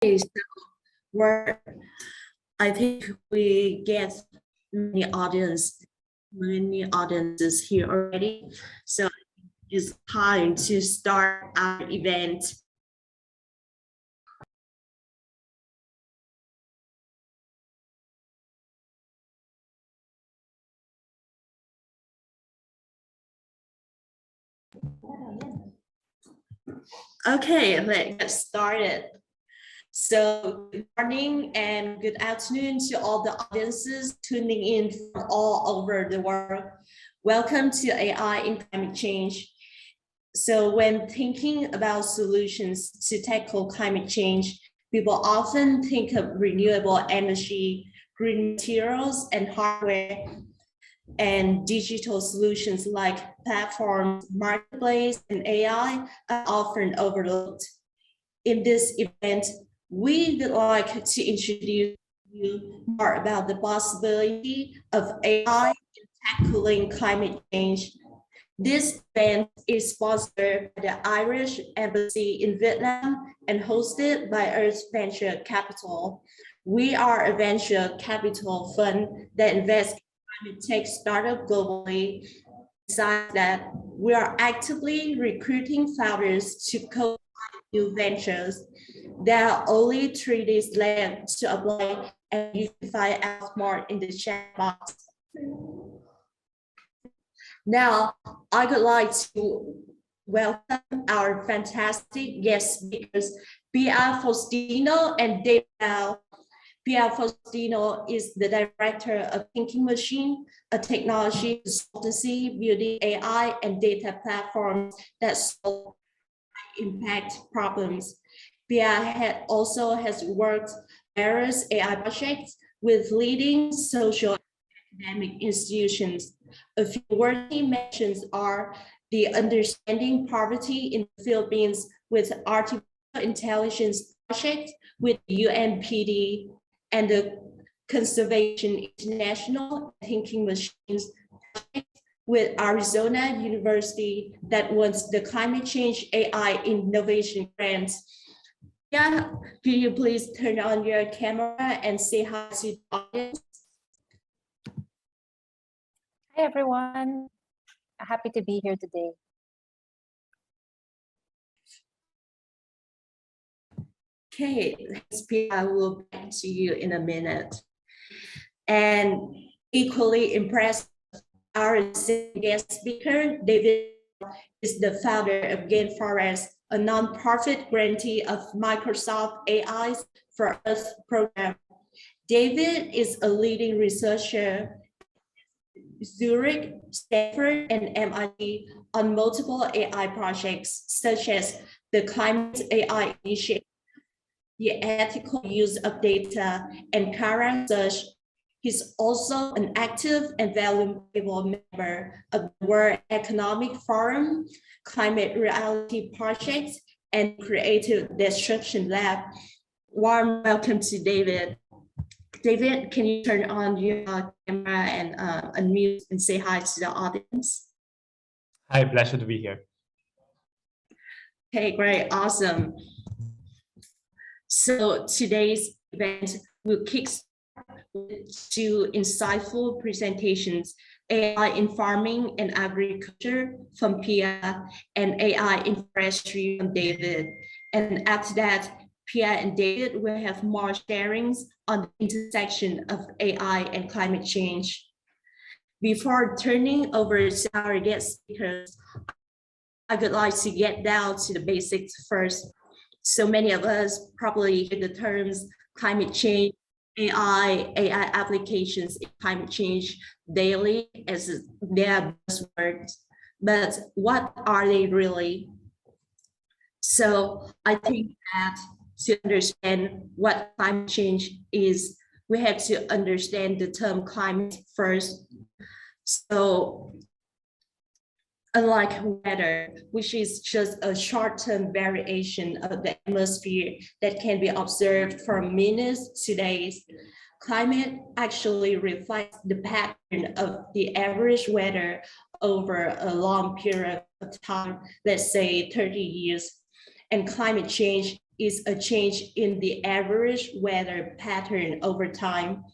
So where I think we get many audiences here already. So it's time to start our event. Okay, let's get started. So good morning and good afternoon to all the audiences tuning in from all over the world. Welcome to AI in Climate Change. So when thinking about solutions to tackle climate change, people often think of renewable energy, green materials, and hardware, and digital solutions like platforms, marketplace, and AI are often overlooked. In this event, we would like to introduce you more about the possibility of AI in tackling climate change. This event is sponsored by the Irish Embassy in Vietnam and hosted by Earth Venture Capital. We are a venture capital fund that invests in climate tech startups globally. Besides that, we are actively recruiting founders to new ventures. There are only 3 days left to apply, and you can find out more in the chat box. Now, I would like to welcome our fantastic guest speakers, Pia Faustino and David Bell. Pia Faustino is the director of Thinking Machine, a technology consultancy building AI and data platforms that solve impact problems. Pia also has worked various AI projects with leading social academic institutions. A few worthy mentions are the Understanding Poverty in the Philippines with Artificial Intelligence Project with UNPD and the Conservation International Thinking Machines Project with Arizona University that wants the Climate Change AI Innovation Grants. Yeah, could you please turn on your camera and say hi to the audience? Hi, everyone. Happy to be here today. Okay, I will get back to you in a minute. And equally impressed, our guest speaker, David, is the founder of GainForest, a nonprofit grantee of Microsoft AI's for Earth program. David is a leading researcher at Zurich, Stanford, and MIT on multiple AI projects, such as the Climate AI Initiative, the ethical use of data, and current research. He's also an active and valuable member of the World Economic Forum, Climate Reality Project, and Creative Destruction Lab. Warm welcome to David. David, can you turn on your camera and unmute and say hi to the audience? Hi, pleasure to be here. Okay, great, awesome. So today's event will kickstart with 2 insightful presentations, AI in farming and agriculture from Pia and AI in forestry from David. And after that, Pia and David will have more sharings on the intersection of AI and climate change. Before turning over to our guest speakers, I would like to get down to the basics first. So many of us probably hear the terms climate change, AI applications in climate change daily as their buzzwords, but what are they really? So I think that to understand what climate change is, we have to understand the term climate first. So unlike weather, which is just a short-term variation of the atmosphere that can be observed from minutes to days, climate actually reflects the pattern of the average weather over a long period of time, let's say 30 years. And climate change is a change in the average weather pattern over time.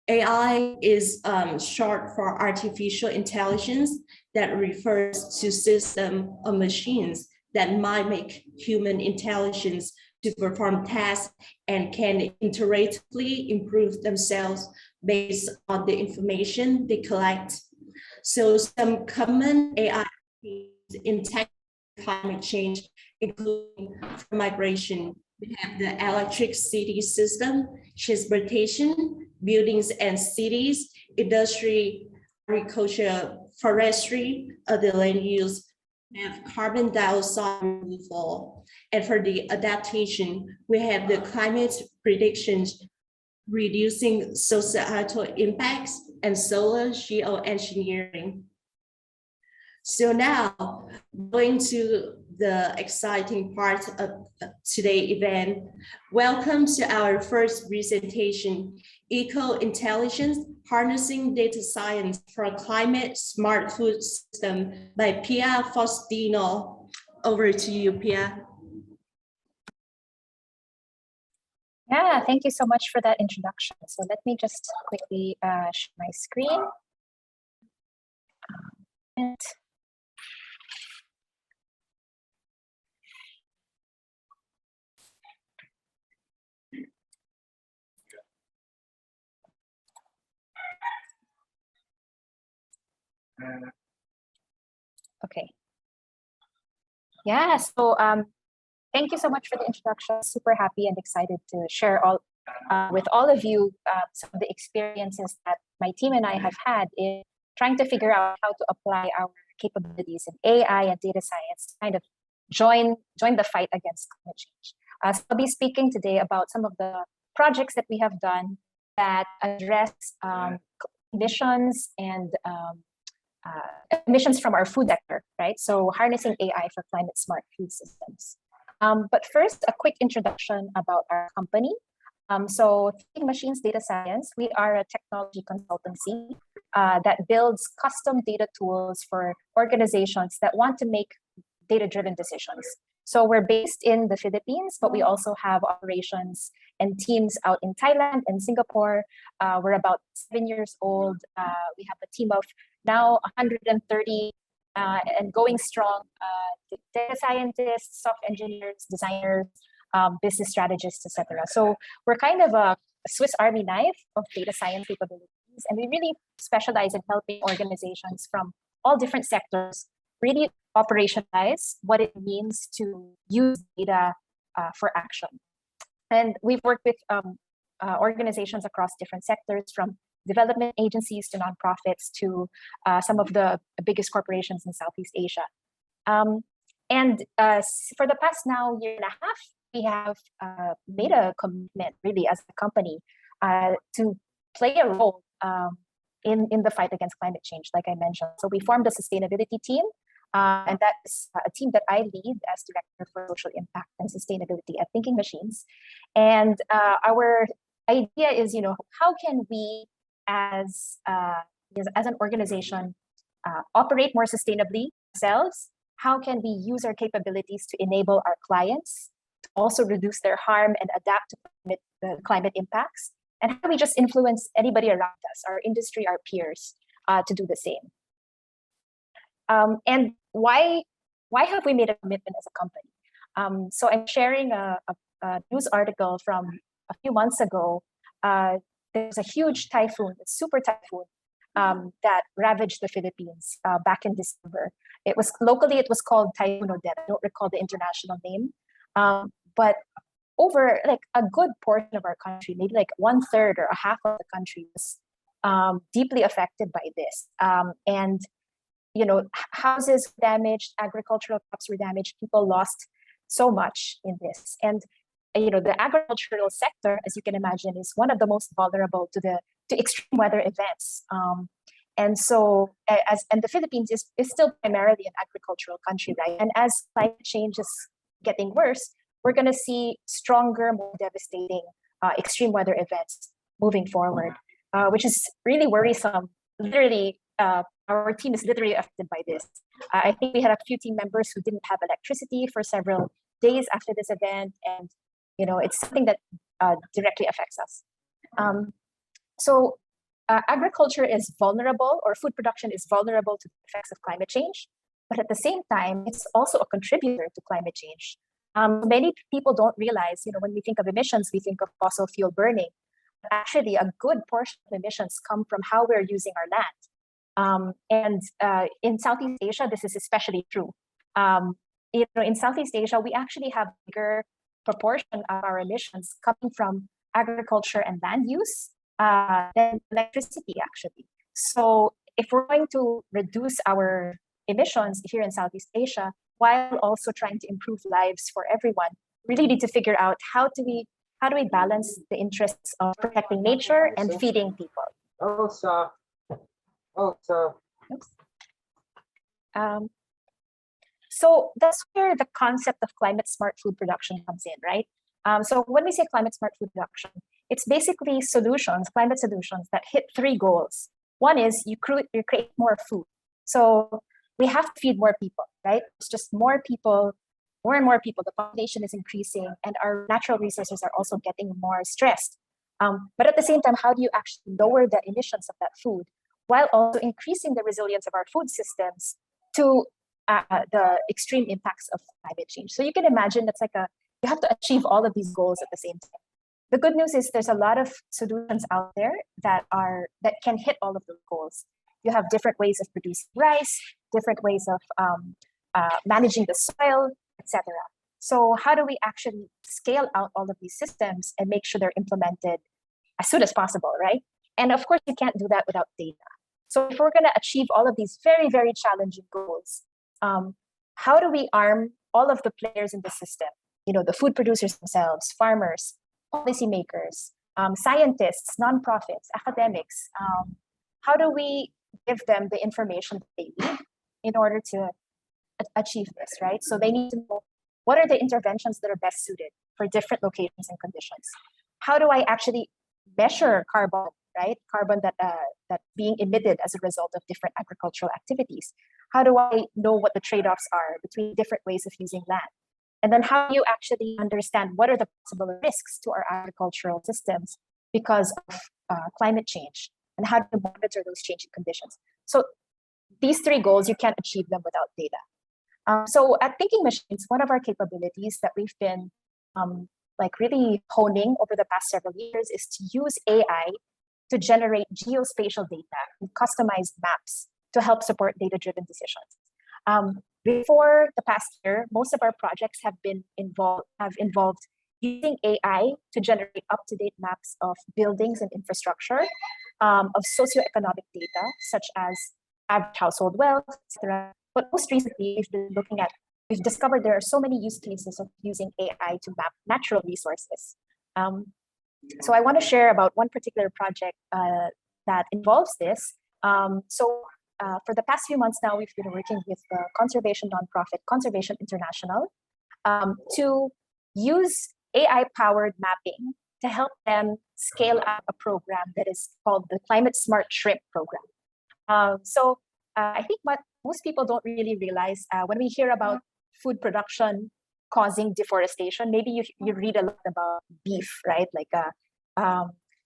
AI is short for artificial intelligence that refers to system of machines that mimic human intelligence to perform tasks and can iteratively improve themselves based on the information they collect. So some common AI in tech climate change, including migration. We have the electric city system, transportation, buildings and cities, industry, agriculture, forestry, the land use, we have carbon dioxide removal. And for the adaptation, we have the climate predictions, reducing societal impacts, and solar geoengineering. So now, going to the exciting part of today's event. Welcome to our first presentation, Eco-Intelligence, Harnessing Data Science for a Climate Smart Food System by Pia Faustino. Over to you, Pia. Yeah, thank you so much for that introduction. So let me just quickly share my screen. Okay. Yeah, so thank you so much for the introduction. Super happy and excited to share with all of you some of the experiences that my team and I have had in trying to figure out how to apply our capabilities in AI and data science to kind of join the fight against climate change. So I'll be speaking today about some of the projects that we have done that address emissions and emissions from our food sector, right? So harnessing AI for climate smart food systems. But first, a quick introduction about our company. So Thinking Machines Data Science, we are a technology consultancy that builds custom data tools for organizations that want to make data-driven decisions. So we're based in the Philippines, but we also have operations and teams out in Thailand and Singapore. We're about 7 years old. We have a team of now 130 and going strong data scientists, software engineers, designers, business strategists, etc. So we're kind of a Swiss Army knife of data science capabilities, and we really specialize in helping organizations from all different sectors really operationalize what it means to use data for action. And we've worked with organizations across different sectors, from development agencies to nonprofits to some of the biggest corporations in Southeast Asia. And for the past now year and a half, we have made a commitment really as a company to play a role in the fight against climate change, like I mentioned. So we formed a sustainability team, and that is a team that I lead as Director for Social Impact and Sustainability at Thinking Machines. And our idea is, how can we as an organization operate more sustainably ourselves? How can we use our capabilities to enable our clients to also reduce their harm and adapt to climate impacts? And how do we just influence anybody around us, our industry, our peers, to do the same? And why have we made a commitment as a company? So I'm sharing a news article from a few months ago. There's a huge typhoon, a super typhoon, that ravaged the Philippines back in December. It was called Typhoon Odette. I don't recall the international name, but over like a good portion of our country, maybe like 1/3 or a half of the country was deeply affected by this. And houses damaged, agricultural crops were damaged. People lost so much in this, and the agricultural sector, as you can imagine, is one of the most vulnerable to extreme weather events. And so, and the Philippines is still primarily an agricultural country, right? And as climate change is getting worse, we're going to see stronger, more devastating extreme weather events moving forward, which is really worrisome. Literally, our team is literally affected by this. I think we had a few team members who didn't have electricity for several days after this event, and it's something that directly affects us. So agriculture is vulnerable, or food production is vulnerable to the effects of climate change, but at the same time, it's also a contributor to climate change. Many people don't realize, when we think of emissions, we think of fossil fuel burning. But actually, a good portion of emissions come from how we're using our land. And in Southeast Asia, this is especially true. In Southeast Asia, we actually have a bigger proportion of our emissions coming from agriculture and land use than electricity, actually. So if we're going to reduce our emissions here in Southeast Asia, while also trying to improve lives for everyone, we really need to figure out how do we balance the interests of protecting nature and feeding people. Oops. So that's where the concept of climate smart food production comes in, right? So when we say climate smart food production, it's basically climate solutions that hit three goals. One is you create more food. So we have to feed more people, right? It's just more people, more and more people. The population is increasing, and our natural resources are also getting more stressed. But at the same time, how do you actually lower the emissions of that food while also increasing the resilience of our food systems to the extreme impacts of climate change? So you can imagine it's like you have to achieve all of these goals at the same time. The good news is there's a lot of solutions out there that can hit all of those goals. You have different ways of producing rice, different ways of managing the soil, etc. So how do we actually scale out all of these systems and make sure they're implemented as soon as possible, right? And of course, you can't do that without data. So if we're going to achieve all of these very, very challenging goals, how do we arm all of the players in the system? The food producers themselves, farmers, policymakers, scientists, nonprofits, academics. How do we give them the information that they need in order to achieve this, right? So they need to know what are the interventions that are best suited for different locations and conditions. How do I actually measure carbon, right? Carbon that's being emitted as a result of different agricultural activities. How do I know what the trade-offs are between different ways of using land? And then how do you actually understand what are the possible risks to our agricultural systems because of climate change? And how do you monitor those changing conditions? So these three goals, you can't achieve them without data. So at Thinking Machines, one of our capabilities that we've been really honing over the past several years is to use AI to generate geospatial data and customized maps to help support data-driven decisions. Before the past year, most of our projects have involved using AI to generate up-to-date maps of buildings and infrastructure, of socioeconomic data, such as average household wealth, etc. But most recently, we've discovered there are so many use cases of using AI to map natural resources. So I want to share about one particular project that involves this. For the past few months now, we've been working with the conservation nonprofit Conservation International to use AI-powered mapping to help them scale up a program that is called the Climate Smart Shrimp Program. I think what most people don't really realize when we hear about food production causing deforestation, maybe you read a lot about beef, right? Like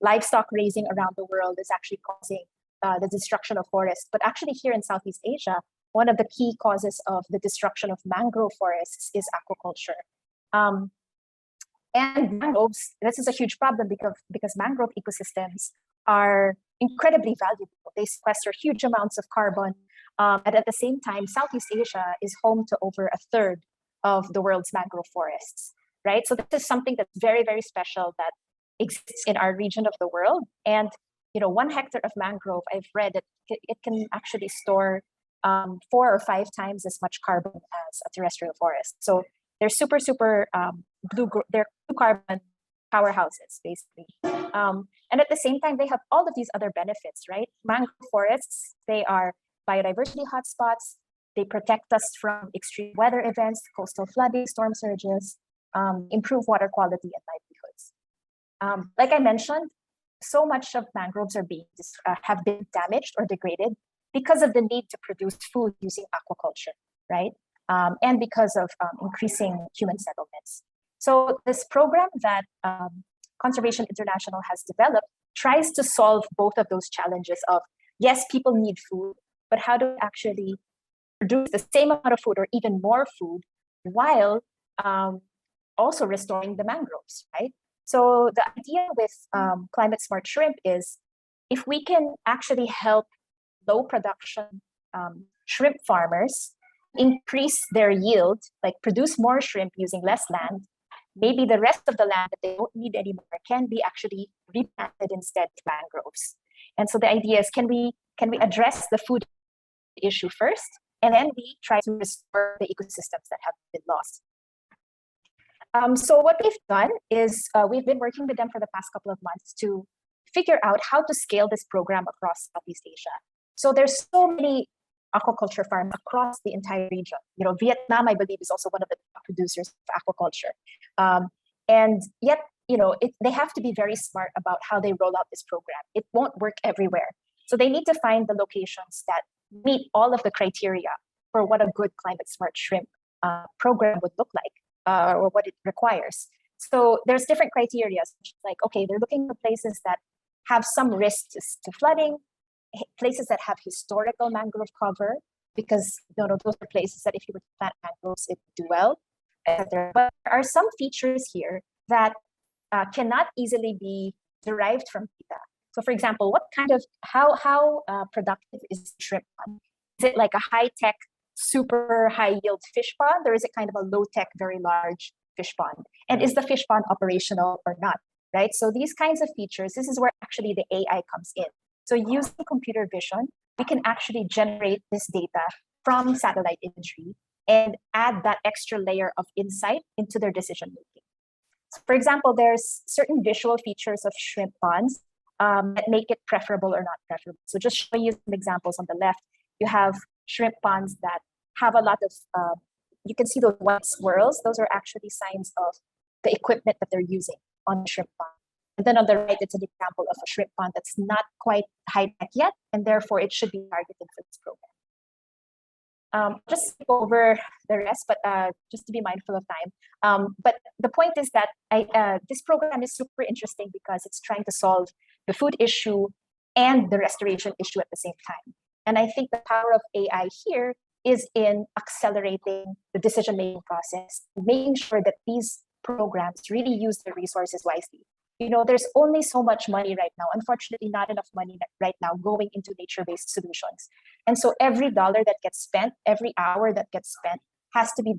livestock raising around the world is actually causing the destruction of forests. But actually here in Southeast Asia, one of the key causes of the destruction of mangrove forests is aquaculture. And mangroves, this is a huge problem because mangrove ecosystems are incredibly valuable. They sequester huge amounts of carbon. And at the same time, Southeast Asia is home to over a third of the world's mangrove forests, right? So this is something that's very, very special that exists in our region of the world. And 1 hectare of mangrove, I've read that it can actually store 4 or 5 times as much carbon as a terrestrial forest. So they're super, super they're blue carbon powerhouses, basically. And at the same time, they have all of these other benefits, right? Mangrove forests, they are biodiversity hotspots. They protect us from extreme weather events, coastal flooding, storm surges, improve water quality and livelihoods. Like I mentioned, so much of mangroves have been damaged or degraded because of the need to produce food using aquaculture, right? and because of increasing human settlements. So this program that Conservation International has developed tries to solve both of those challenges of, yes, people need food, but how do we actually produce the same amount of food or even more food while also restoring the mangroves, right? So the idea with climate smart shrimp is if we can actually help low production shrimp farmers increase their yield, like produce more shrimp using less land, maybe the rest of the land that they don't need anymore can be actually replanted instead to mangroves. And so the idea is, can we address the food issue first, and then we try to restore the ecosystems that have been lost. So what we've done is we've been working with them for the past couple of months to figure out how to scale this program across Southeast Asia. So there's so many aquaculture farms across the entire region. You know, Vietnam, I believe, is also one of the top producers of aquaculture. And yet, you know, they have to be very smart about how they roll out this program. It won't work everywhere. So they need to find the locations that meet all of the criteria for what a good climate smart shrimp program would look like, or what it requires. So there's different criteria, like, okay, they're looking for places that have some risks to flooding, places that have historical mangrove cover, because those are places that if you were to plant mangroves, it would do well. But there are some features here that cannot easily be derived from data. So for example, what kind of, how productive is shrimp pond? Is it like a high-tech, super high-yield fish pond, or is it kind of a low-tech, very large fish pond? And is the fish pond operational or not, right? So these kinds of features, this is where actually the AI comes in. So using computer vision, we can actually generate this data from satellite imagery and add that extra layer of insight into their decision making. So for example, there's certain visual features of shrimp ponds that make it preferable or not preferable. So just showing you some examples on the left, you have shrimp ponds that have a lot of, you can see those white swirls. Those are actually signs of the equipment that they're using on the shrimp pond. And then on the right, it's an example of a shrimp pond that's not quite high-tech yet, and therefore it should be targeted for this program. Just skip over the rest, but just to be mindful of time. But the point is that this program is super interesting because it's trying to solve the food issue and the restoration issue at the same time. And I think the power of AI here is in accelerating the decision-making process, making sure that these programs really use their resources wisely. You know, there's only so much money right now, unfortunately, not enough money right now going into nature-based solutions. And so every dollar that gets spent, every hour that gets spent has to be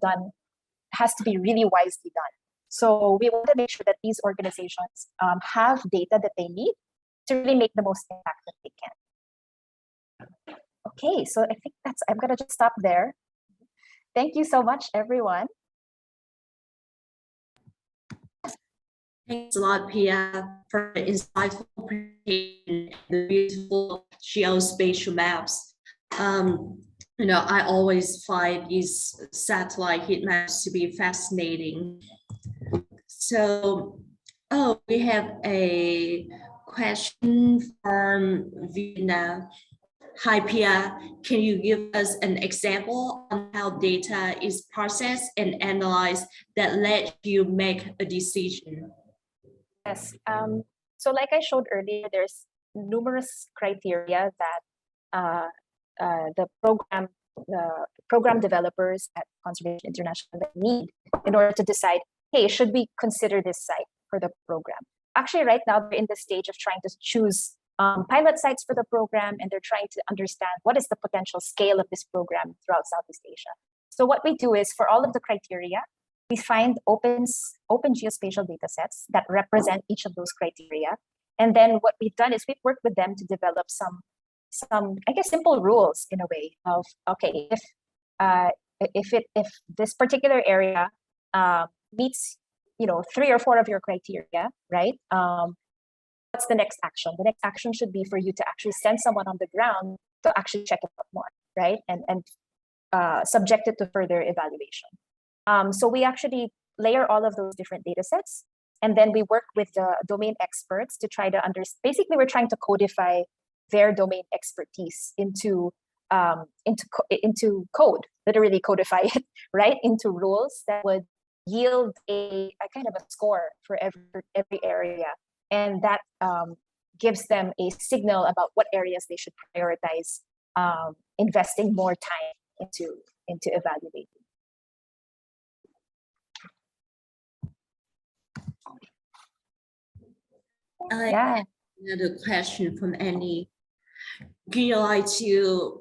really wisely done. So we want to make sure that these organizations have data that they need to really make the most impact that they can. Okay, so I think I'm gonna just stop there. Thank you so much, everyone. Thanks a lot, Pia, for the insightful presentation and the beautiful geospatial maps. You know, I always find these satellite heat maps to be fascinating. So, we have a question from Vietnam. Hi, Pia. Can you give us an example on how data is processed and analyzed that led you make a decision? Yes. So like I showed earlier, there's numerous criteria that the program developers at Conservation International need in order to decide, hey, should we consider this site for the program? Actually, right now, they're in the stage of trying to choose pilot sites for the program, and they're trying to understand what is the potential scale of this program throughout Southeast Asia. So what we do is, for all of the criteria, we find open geospatial data sets that represent each of those criteria. And then what we've done is we've worked with them to develop some I guess, simple rules in a way of, okay, if this particular area meets, 3 or 4 of your criteria, right? What's the next action? The next action should be for you to actually send someone on the ground to actually check it out more, right? And subject it to further evaluation. So we actually layer all of those different data sets, and then we work with the domain experts to try to understand. Basically, we're trying to codify their domain expertise into into code, literally codify it, right, into rules that would yield a kind of a score for every area, and that gives them a signal about what areas they should prioritize investing more time into evaluating. Yeah. Another question from Annie. Do you like to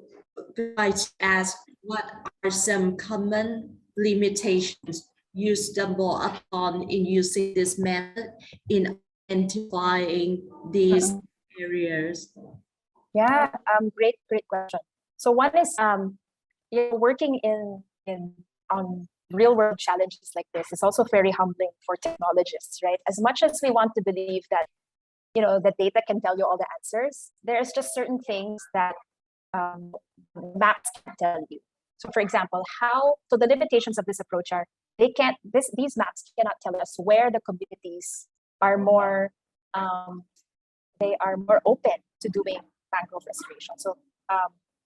ask what are some common limitations you stumble upon in using this method in identifying these areas? Yeah, great question. So one is you're working on real world challenges like this is also very humbling for technologists, right? As much as we want to believe that that data can tell you all the answers, there's just certain things that maps can tell you. So for example, so the limitations of this approach are these maps cannot tell us where the communities are more they are more open to doing mangrove restoration. So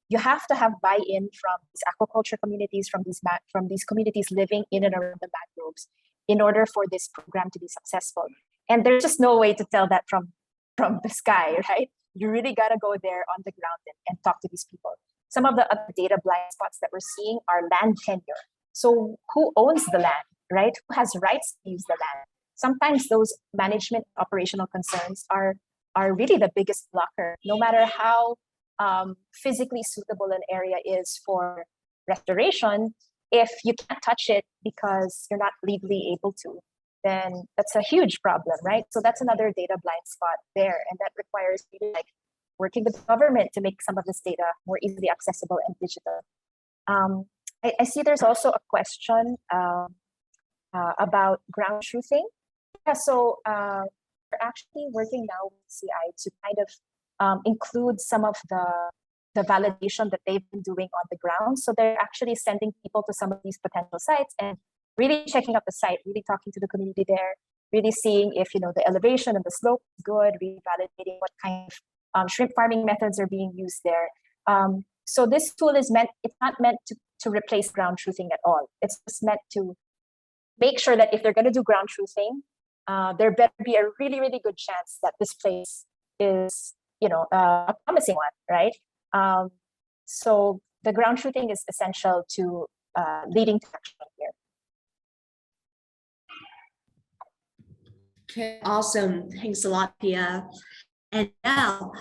you have to have buy-in from these aquaculture communities, from these communities living in and around the mangroves, in order for this program to be successful. And there's just no way to tell that from the sky, right? You really got to go there on the ground and talk to these people. Some of the other data blind spots that we're seeing are land tenure. So who owns the land, right? Who has rights to use the land? Sometimes those management operational concerns are really the biggest blocker, no matter how physically suitable an area is for restoration. If you can't touch it because you're not legally able to, then that's a huge problem, right? So that's another data blind spot there, and that requires really working with the government to make some of this data more easily accessible and digital. I see there's also a question about ground truthing. Yeah, so we're actually working now with CI to kind of include some of the validation that they've been doing on the ground. So they're actually sending people to some of these potential sites and really checking out the site, really talking to the community there, really seeing if the elevation and the slope is good, really validating what kind of shrimp farming methods are being used there. So this tool it's not meant to replace ground truthing at all. It's just meant to make sure that if they're going to do ground truthing, there better be a really, really good chance that this place is, a promising one, right? So the ground truthing is essential to leading to action here. Okay, awesome. Thanks a lot, Pia. And now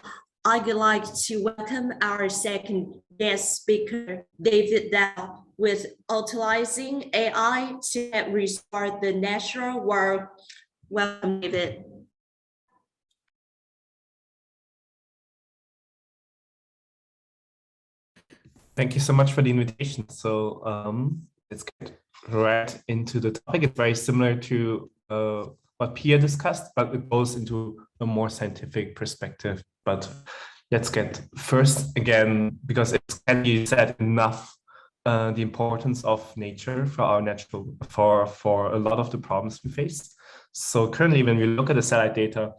I'd like to welcome our second guest speaker, David Dow, with utilizing AI to restore the natural world. Welcome, David. Thank you so much for the invitation. So let's get right into the topic. It's very similar to what Pia discussed, but it goes into a more scientific perspective. But let's get first again, because it's can be said enough, the importance of nature for our for a lot of the problems we face. So currently, when we look at the satellite data,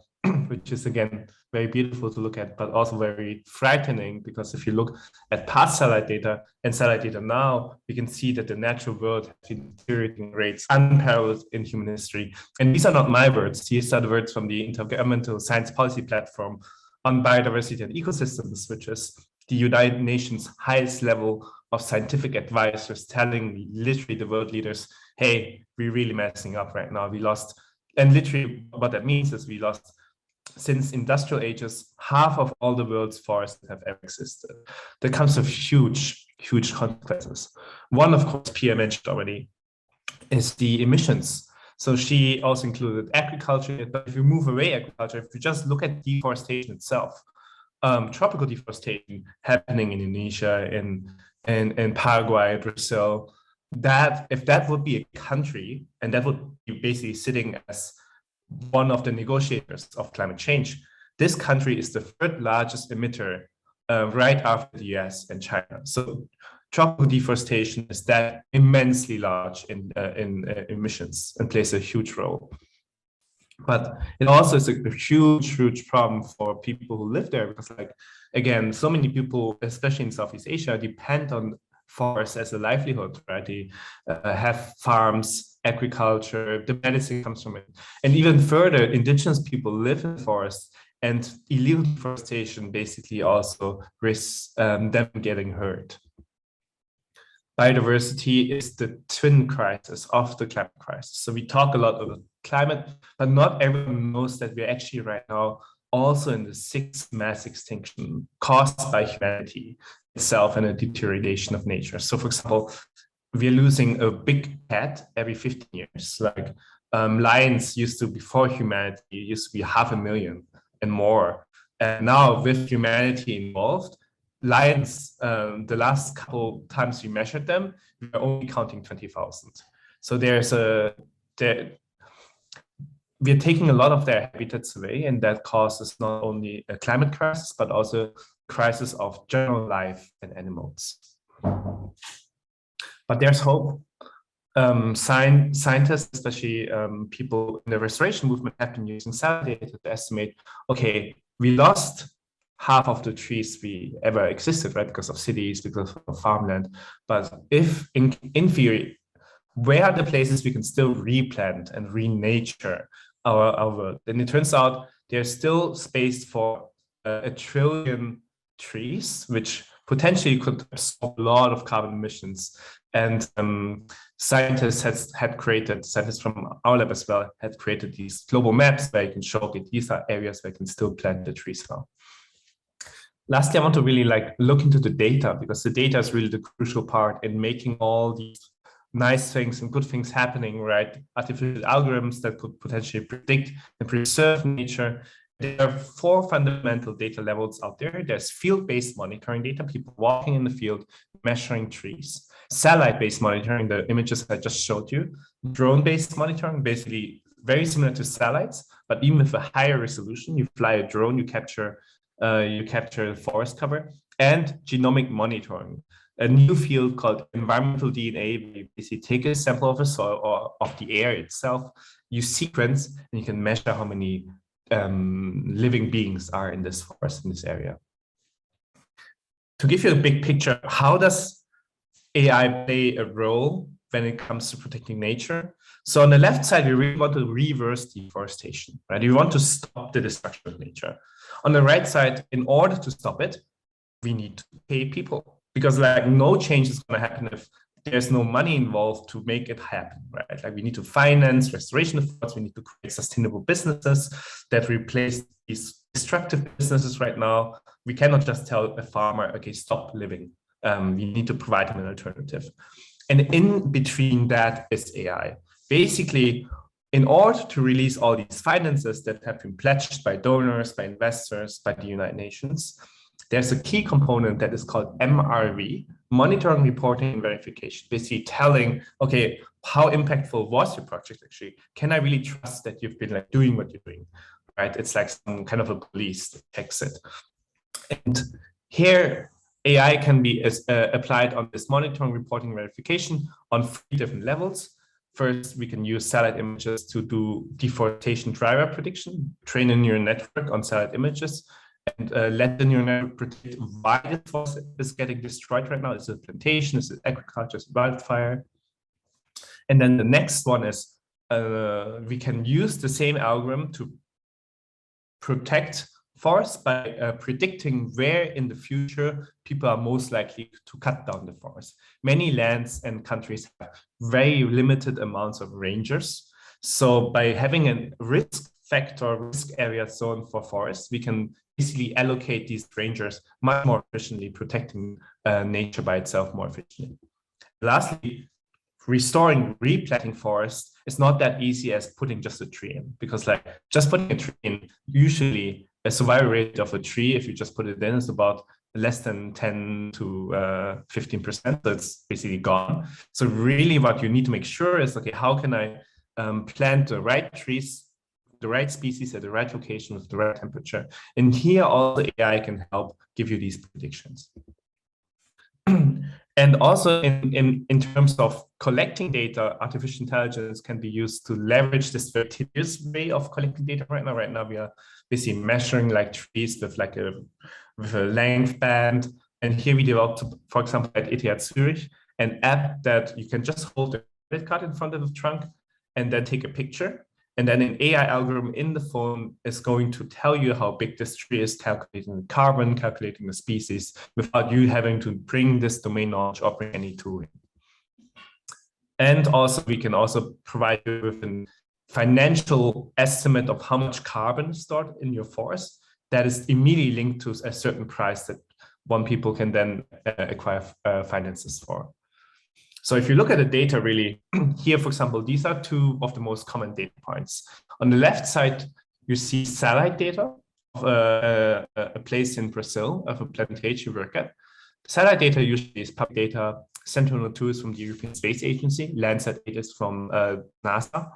which is again very beautiful to look at, but also very frightening, because if you look at past satellite data and satellite data now, we can see that the natural world has been deteriorating rates unparalleled in human history. And these are not my words; these are the words from the Intergovernmental Science Policy Platform on Biodiversity and Ecosystems, which is the United Nations' highest level of scientific advisors telling literally the world leaders, hey, we're really messing up right now. We lost, and literally what that means is we lost, since industrial ages, half of all the world's forests have ever existed. That comes with huge, huge consequences. One, of course, Pia mentioned already, is the emissions. So she also included agriculture, but if you move away agriculture, if you just look at deforestation itself, tropical deforestation happening in Indonesia, in Paraguay, Brazil, that if that would be a country, and that would be basically sitting as one of the negotiators of climate change, this country is the third largest emitter right after the US and China. So tropical deforestation is that immensely large in emissions and plays a huge role. But it also is a huge problem for people who live there, because like, again, so many people, especially in Southeast Asia, depend on forests as a livelihood, right? They have farms, agriculture, the medicine comes from it. And even further, indigenous people live in forests, and illegal deforestation basically also risks them getting hurt. Biodiversity is the twin crisis of the climate crisis. So we talk a lot about climate, but not everyone knows that we're actually right now also in the sixth mass extinction caused by humanity itself and a deterioration of nature. So for example, we're losing a big cat every 15 years. Like lions used to, before humanity, used to be 500,000 and more. And now with humanity involved, lions, the last couple times we measured them, we are only counting 20,000. So we're taking a lot of their habitats away, and that causes not only a climate crisis, but also a crisis of general life and animals. But there's hope. Scientists, especially people in the restoration movement, have been using satellite data to estimate, okay, we lost half of the trees we ever existed, right? Because of cities, because of farmland. But if in theory, where are the places we can still replant and renature our world? And it turns out there's still space for 1 trillion trees, which potentially could absorb a lot of carbon emissions. And scientists from our lab as well, had created these global maps where you can show, okay, these are areas where you can still plant the trees now. Lastly, I want to really look into the data, because the data is really the crucial part in making all these nice things and good things happening, right? Artificial algorithms that could potentially predict and preserve nature. There are 4 fundamental data levels out there. There's field-based monitoring data, people walking in the field, measuring trees. Satellite-based monitoring, the images I just showed you. Drone-based monitoring, basically very similar to satellites, but even with a higher resolution. You fly a drone, you capture the forest cover. And genomic monitoring, a new field called environmental DNA, where you basically take a sample of the soil or of the air itself, you sequence, and you can measure how many living beings are in this forest, in this area. To give you a big picture, how does AI play a role when it comes to protecting nature? So on the left side, we really want to reverse deforestation, right? We want to stop the destruction of nature. On the right side, in order to stop it, we need to pay people, because no change is going to happen if there's no money involved to make it happen, right? We need to finance restoration efforts. We need to create sustainable businesses that replace these destructive businesses right now. We cannot just tell a farmer, okay, stop living. We need to provide him an alternative. And in between that is AI. Basically, in order to release all these finances that have been pledged by donors, by investors, by the United Nations, there's a key component that is called MRV, monitoring, reporting, and verification, basically telling, okay, how impactful was your project actually? Can I really trust that you've been doing what you're doing, right? It's like some kind of a police that checks it. And here, AI can be applied on this monitoring, reporting, verification on 3 different levels. First, we can use satellite images to do deforestation driver prediction, train a neural network on satellite images, and let the neural network predict why the forest is getting destroyed right now. Is it plantation? Is it agriculture? Is it wildfire? And then the next one is we can use the same algorithm to protect forests by predicting where in the future people are most likely to cut down the forest. Many lands and countries have very limited amounts of rangers. So by having a risk factor, risk area zone for forests, we can basically allocate these rangers much more efficiently, protecting nature by itself more efficiently. Lastly, restoring, replanting forests is not that easy as putting just a tree in, because just putting a tree in, usually a survival rate of a tree, if you just put it in, is about less than 10 to 15%. So it's basically gone. So really what you need to make sure is, okay, how can I plant the right trees, the right species at the right location with the right temperature? And here also AI can help give you these predictions. And also in terms of collecting data, artificial intelligence can be used to leverage this very tedious way of collecting data right now. Right now, we are busy measuring like trees with a length band. And here we developed, for example, at ETH Zurich, an app that you can just hold a credit card in front of the trunk and then take a picture. And then an AI algorithm in the phone is going to tell you how big this tree is, calculating the carbon, calculating the species, without you having to bring this domain knowledge or bring any tooling. And also, we can also provide you with a financial estimate of how much carbon is stored in your forest that is immediately linked to a certain price that one people can then acquire finances for. So if you look at the data really here, for example, these are two of the most common data points. On the left side, you see satellite data of a place in Brazil, of a plantation you work at. Satellite data usually is public data. Sentinel-2 is from the European Space Agency. Landsat 8 is from NASA.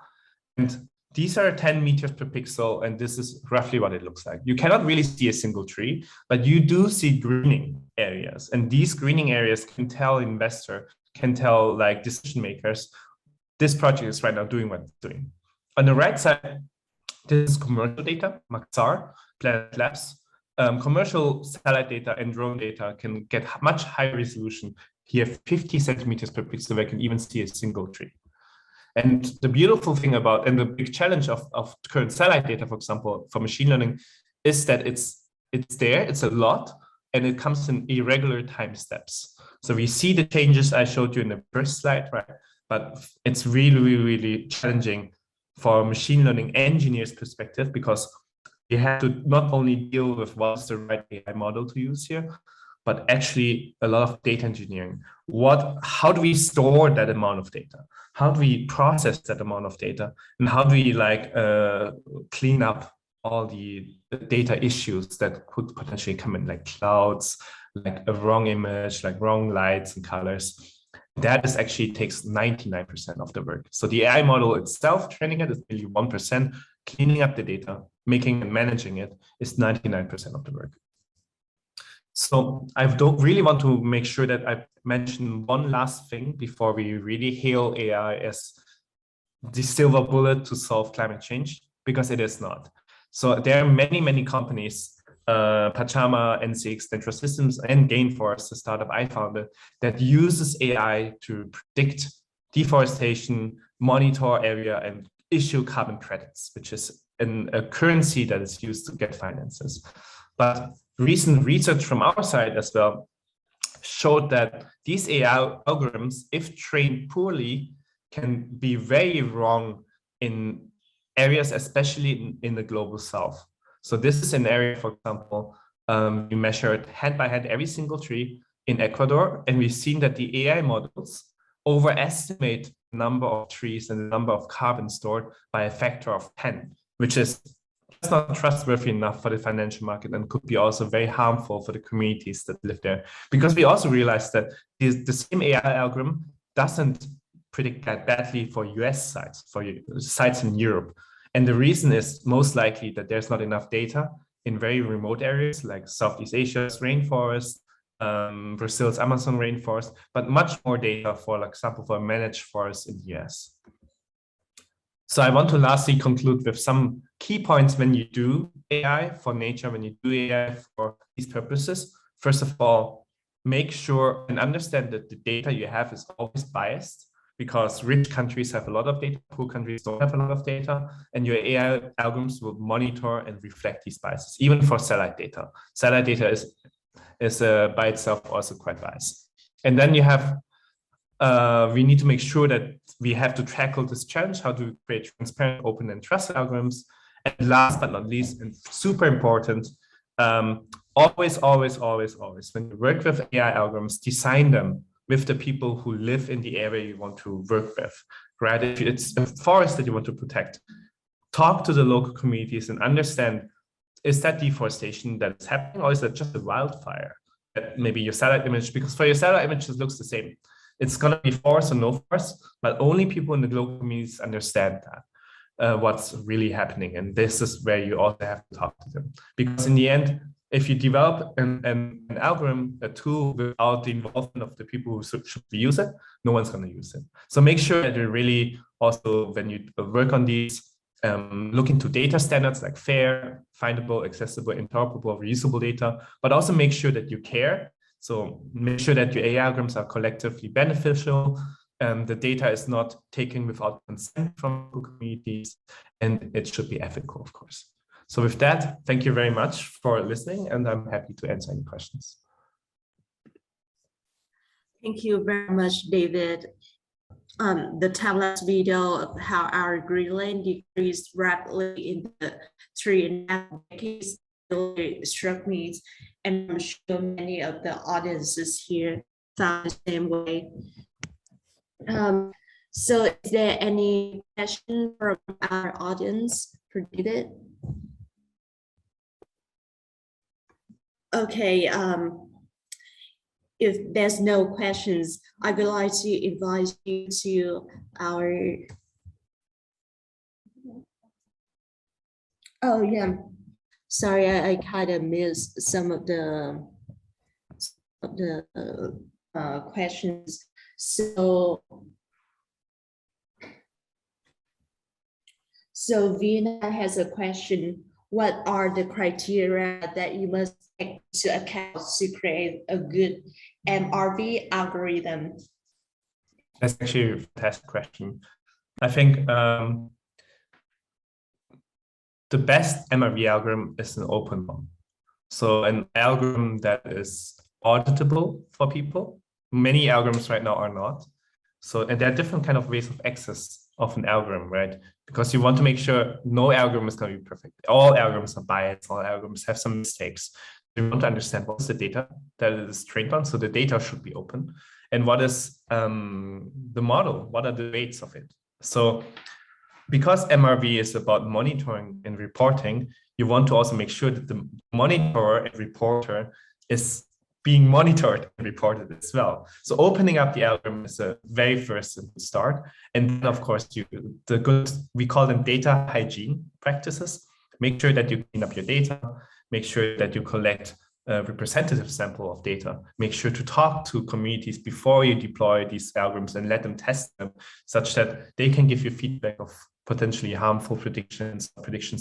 And these are 10 meters per pixel, and this is roughly what it looks like. You cannot really see a single tree, but you do see greening areas. And these greening areas can tell investor, can tell like decision makers, this project is right now doing what it's doing. On the right side, this is commercial data, Maxar, Planet Labs. Commercial satellite data and drone data can get much higher resolution. Here, 50 centimeters per pixel, where you can even see a single tree. And the beautiful thing about, and the big challenge of current satellite data, for example, for machine learning, is that it's there, it's a lot, and it comes in irregular time steps. So we see the changes I showed you in the first slide, right? But it's really, really, really challenging for machine learning engineers' perspective, because you have to not only deal with what's the right AI model to use here, but actually a lot of data engineering. How do we store that amount of data? How do we process that amount of data? And how do we clean up all the data issues that could potentially come in, like clouds, like a wrong image, like wrong lights and colors? That is actually takes 99% of the work. So the AI model itself, training it is only 1%, cleaning up the data, making and managing it is 99% of the work. So I don't really want to make sure that I mention one last thing before we really hail AI as the silver bullet to solve climate change, because it is not. So there are many, many companies, Pachama, NCX, Natural Systems, and GainForest, the startup I founded, that uses AI to predict deforestation, monitor area, and issue carbon credits, which is a currency that is used to get finances. But recent research from our side as well showed that these AI algorithms, if trained poorly, can be very wrong in areas, especially in the global south. So this is an area, for example, we measured hand by hand every single tree in Ecuador, and we've seen that the AI models overestimate the number of trees and the number of carbon stored by a factor of 10, which is not trustworthy enough for the financial market and could be also very harmful for the communities that live there. Because we also realized that the same AI algorithm doesn't predict that badly for US sites, for sites in Europe. And the reason is most likely that there's not enough data in very remote areas like Southeast Asia's rainforest, Brazil's Amazon rainforest, but much more data, for example, for managed forests in the US. So I want to lastly conclude with some key points when you do AI for nature, when you do AI for these purposes. First of all, make sure and understand that the data you have is always biased, because rich countries have a lot of data, poor countries don't have a lot of data, and your AI algorithms will monitor and reflect these biases, even for satellite data. Satellite data is by itself also quite biased. And then you have we need to make sure that we have to tackle this challenge, how to create transparent, open, and trusted algorithms. And last but not least, and super important, always, when you work with AI algorithms, design them with the people who live in the area you want to work with, right? If it's a forest that you want to protect, talk to the local communities and understand, is that deforestation that's happening, or is that just a wildfire? That maybe your satellite image, because for your satellite image, it looks the same. It's going to be forest or no forest, but only people in the local communities understand that, what's really happening. And this is where you also have to talk to them. Because in the end, if you develop an algorithm, a tool without the involvement of the people who should use it, no one's going to use it. So make sure that you really also, when you work on these, look into data standards like fair, findable, accessible, interoperable, reusable data, but also make sure that you care. So make sure that your AI algorithms are collectively beneficial, and the data is not taken without consent from communities, and it should be ethical, of course. So with that, thank you very much for listening, and I'm happy to answer any questions. Thank you very much, David. The time-lapse video of how our greenland decreased rapidly in the 3.5 decades really struck me, and I'm sure many of the audiences here thought the same way. So is there any question from our audience for David? Okay, if there's no questions, I would like to invite you to our, oh yeah, sorry, I kind of missed some of the questions. So Vina has a question. What are the criteria that you must take into account to create a good MRV algorithm? That's actually a fantastic question. I think the best MRV algorithm is an open one. So an algorithm that is auditable for people. Many algorithms right now are not. So, and there are different kind of ways of access of an algorithm, right? Because you want to make sure no algorithm is going to be perfect. All algorithms are biased, all algorithms have some mistakes. You want to understand what's the data that it is trained on. So the data should be open. And what is the model? What are the weights of it? So because MRV is about monitoring and reporting, you want to also make sure that the monitor and reporter is being monitored and reported as well. So opening up the algorithm is a very first start. And then of course, we call them data hygiene practices. Make sure that you clean up your data, make sure that you collect a representative sample of data, make sure to talk to communities before you deploy these algorithms and let them test them such that they can give you feedback of potentially harmful predictions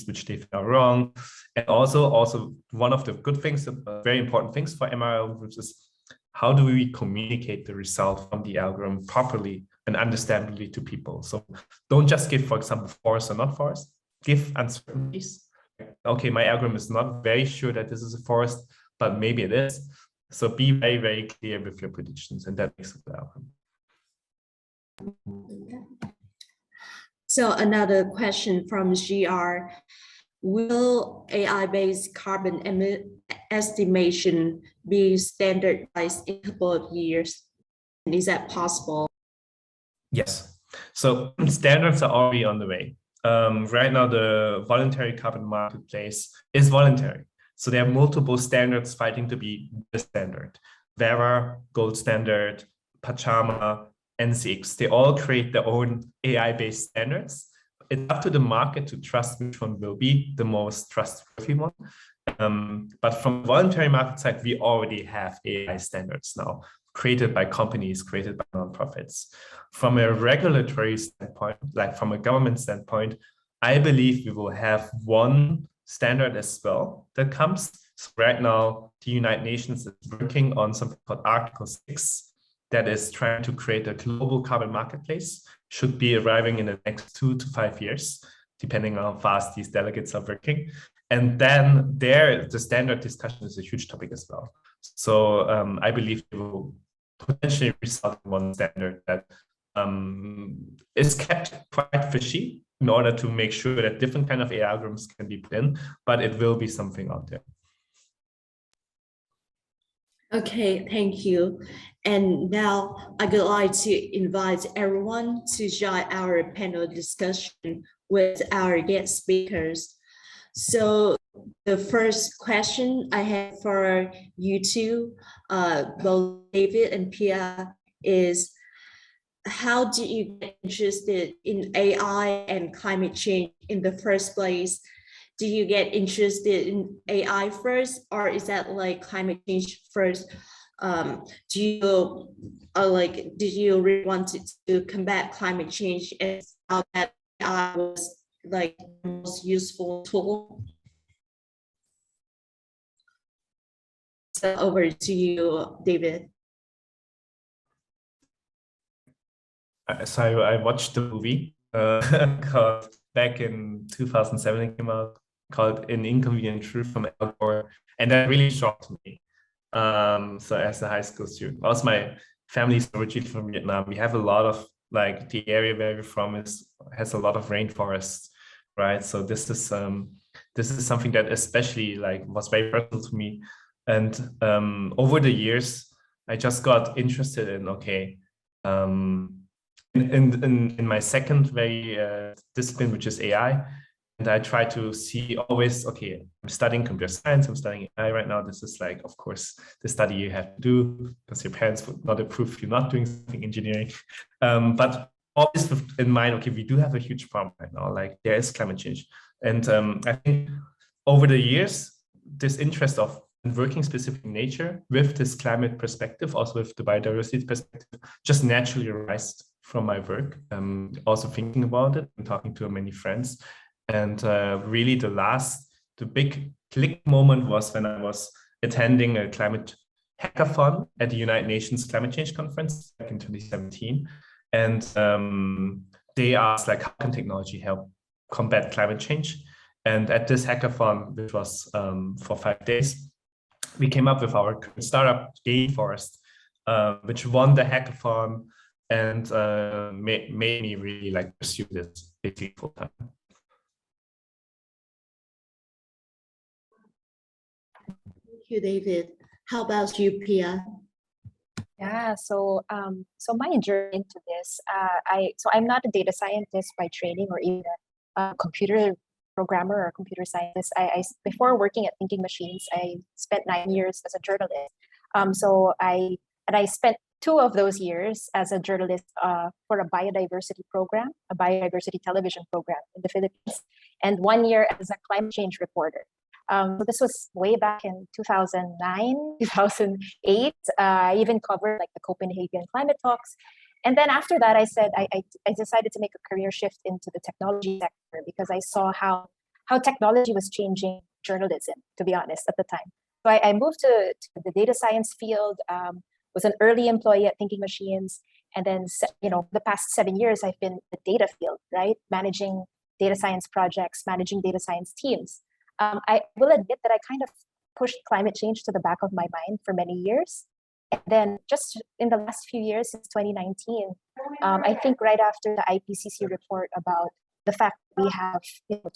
which they feel are wrong. And also one of the good things, very important things for ML algorithms is how do we communicate the result from the algorithm properly and understandably to people. So don't just give, for example, forest or not forest, give uncertainties. Okay, my algorithm is not very sure that this is a forest, but maybe it is. So be very, very clear with your predictions, and that makes it the outcome. So another question from GR. Will AI-based carbon estimation be standardized in a couple of years? And is that possible? Yes. So standards are already on the way. Right now, the voluntary carbon marketplace is voluntary. So there are multiple standards fighting to be the standard. Vera, gold standard, Pachama, NCX, they all create their own AI-based standards. It's up to the market to trust which one will be the most trustworthy one. But from the voluntary market side, we already have AI standards now, created by companies, created by nonprofits. From a regulatory standpoint, like from a government standpoint, I believe we will have one standard as well that comes. So right now, the United Nations is working on something called Article 6 that is trying to create a global carbon marketplace, should be arriving in the next 2 to 5 years, depending on how fast these delegates are working. And then the standard discussion is a huge topic as well. So I believe it will potentially result in one standard that is kept quite fishy in order to make sure that different kind of AI algorithms can be put in, but it will be something out there. Okay, thank you. And now I would like to invite everyone to join our panel discussion with our guest speakers. So the first question I have for you two, both David and Pia, is how did you get interested in AI and climate change in the first place? do you get interested in AI first, or is that like climate change first? Do you like, did you really want to combat climate change and how that AI was like the most useful tool? So over to you, David. So I watched the movie called back in 2007. It came out, called An Inconvenient Truth from Al Gore, and that really shocked me. So as a high school student, also my family's originally from Vietnam. We have a lot of, like, the area where we're from has a lot of rainforests, right? So this is something that especially like was very personal to me. And over the years, I just got interested in, okay, in my second very discipline, which is AI, and I try to see always, okay, I'm studying computer science, I'm studying AI right now. This is like, of course, the study you have to do because your parents would not approve you not doing something engineering. But always in mind, okay, we do have a huge problem right now. Like, there is climate change. And I think over the years, this interest of working specific in nature with this climate perspective, also with the biodiversity perspective, just naturally arised from my work. Also thinking about it and talking to many friends. And really the big click moment was when I was attending a climate hackathon at the United Nations Climate Change Conference back in 2017. And they asked, like, how can technology help combat climate change? And at this hackathon, which was for 5 days, we came up with our startup GainForest, which won the hackathon and made me really like pursue this basically full time. Thank you, David. How about you, Pia? Yeah, so my journey into this, I'm not a data scientist by training or even a computer programmer or computer scientist. Before working at Thinking Machines, I spent 9 years as a journalist. I spent 2 of those years as a journalist for a biodiversity program, a biodiversity television program in the Philippines, and 1 year as a climate change reporter. So this was way back in 2009, 2008. I even covered like the Copenhagen climate talks. And then after that, I said, I decided to make a career shift into the technology sector because I saw how technology was changing journalism, to be honest, at the time. So I moved to the data science field, was an early employee at Thinking Machines. And then, the past 7 years, I've been in the data field, right? Managing data science projects, managing data science teams. I will admit that I kind of pushed climate change to the back of my mind for many years. And then just in the last few years, since 2019, I think right after the IPCC report about the fact that we have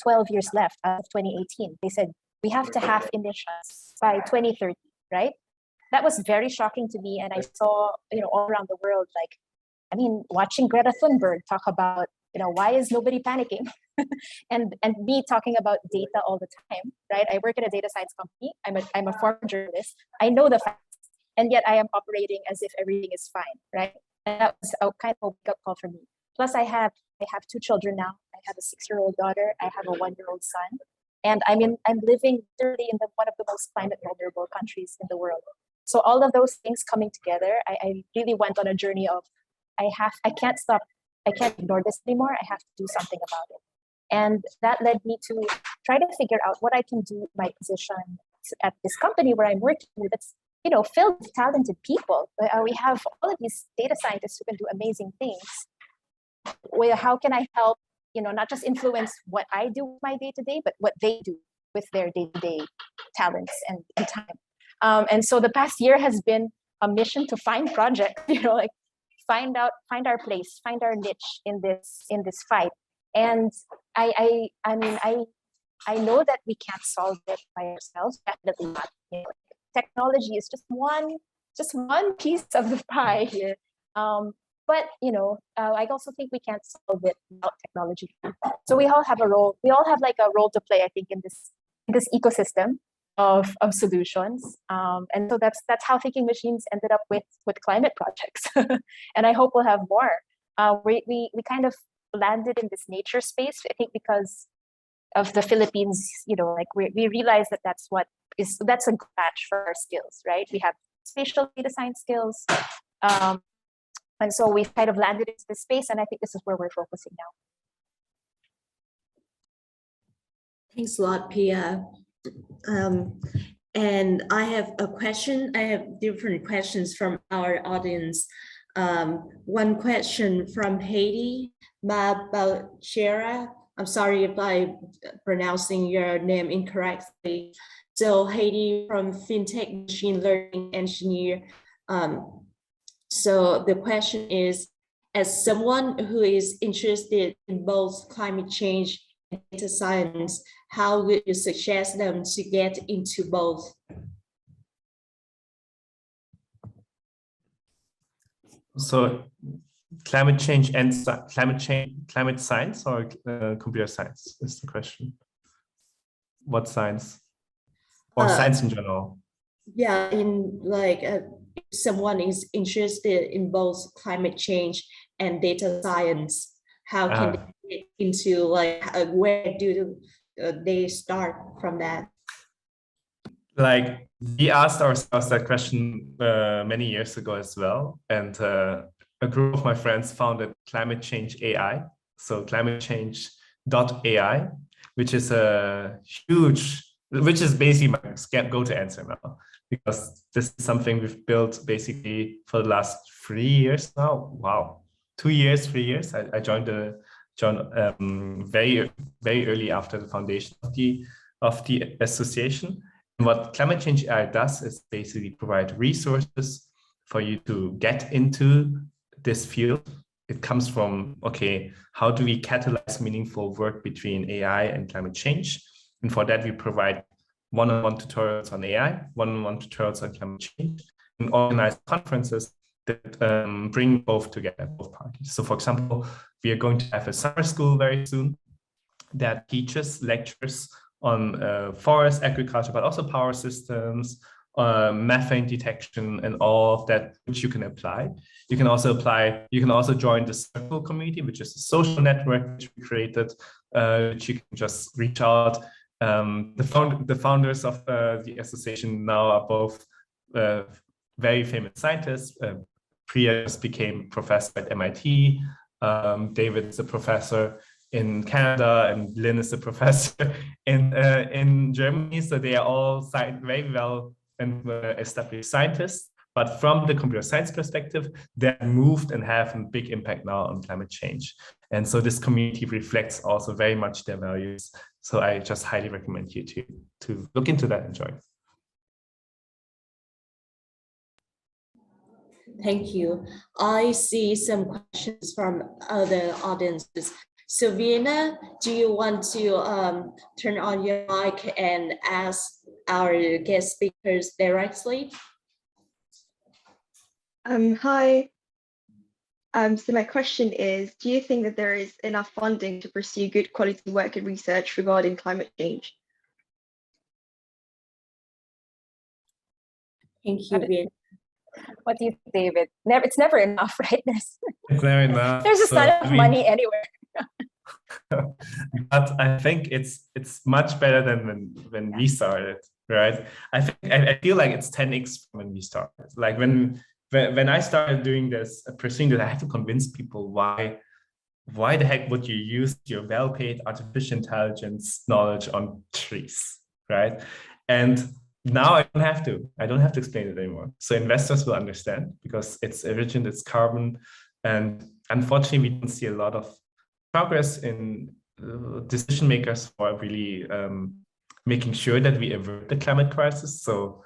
12 years left out of 2018, they said we have to halve emissions by 2030, right? That was very shocking to me. And I saw, all around the world, watching Greta Thunberg talk about, why is nobody panicking? and me talking about data all the time, right? I work at a data science company. I'm a former journalist. I know the facts, and yet I am operating as if everything is fine, right? And that was a kind of wake-up call for me. Plus, I have 2 children now. I have a 6-year-old daughter. I have a 1-year-old son, and I'm living literally in one of the most climate vulnerable countries in the world. So all of those things coming together, I really went on a journey of I can't stop. I can't ignore this anymore. I have to do something about it. And that led me to try to figure out what I can do in my position at this company where I'm working with. It's, filled with talented people. We have all of these data scientists who can do amazing things. How can I help, not just influence what I do with my day-to-day, but what they do with their day-to-day talents and time. And so the past year has been a mission to find projects, find our place, find our niche in this fight. And I know that we can't solve it by ourselves. Definitely not. Technology is just one piece of the pie here. But I also think we can't solve it without technology. So we all have a role. We all have like a role to play, I think, in this ecosystem of solutions. And so that's how Thinking Machines ended up with climate projects. And I hope we'll have more. We kind of landed in this nature space, I think, because of the Philippines, like we realize that that's a good match for our skills, right? We have spatial data science skills. And so we've kind of landed into this space, and I think this is where we're focusing now. Thanks a lot, Pia. And I have a question. I have different questions from our audience. One question from Haiti Mabachera. I'm sorry if I'm pronouncing your name incorrectly. So Haiti from FinTech Machine Learning Engineer. So the question is, as someone who is interested in both climate change and data science, how would you suggest them to get into both? So climate change and climate science or computer science is the question. What science? Or science in general? Yeah, in like someone is interested in both climate change and data science, how can they get into like where do they start from that? Like we asked ourselves that question many years ago as well, and a group of my friends founded Climate Change AI, so climatechange.ai, which is which is basically my go-to answer now, because this is something we've built basically for the last 3 years now. Wow, 2 years, 3 years. I joined very early after the foundation of the association. And what Climate Change AI does is basically provide resources for you to get into this field. It comes from, okay, how do we catalyze meaningful work between AI and climate change? And for that, we provide one-on-one tutorials on AI, one-on-one tutorials on climate change, and organize conferences that bring both together, both parties. So for example, we are going to have a summer school very soon that teaches lectures on forest agriculture, but also power systems, methane detection, and all of that, which you can apply. You can also join the Circle community, which is a social network which we created, which you can just reach out. The founders of the association now are both very famous scientists. Priya just became professor at MIT. David is a professor in Canada, and Lynn is a professor in Germany. So they are all very well and established scientists. But from the computer science perspective, they moved and have a big impact now on climate change. And so this community reflects also very much their values. So I just highly recommend you to look into that and join. Thank you. I see some questions from other audiences. So Vienna, do you want to turn on your mic and ask our guest speakers directly? Hi. So my question is, do you think that there is enough funding to pursue good quality work and research regarding climate change? Thank you, Vienna. What do you think, David? It's never enough, right? It's never enough. There's just not enough money anywhere. But I think it's much better than when we started, right? I feel like it's 10x when we started. Like when I started doing this, pursuing this, I had to convince people why the heck would you use your well-paid artificial intelligence knowledge on trees, right? And now I don't have to explain it anymore. So investors will understand because it's efficient, it's carbon, and unfortunately we don't see a lot of progress in decision makers for really making sure that we avert the climate crisis. So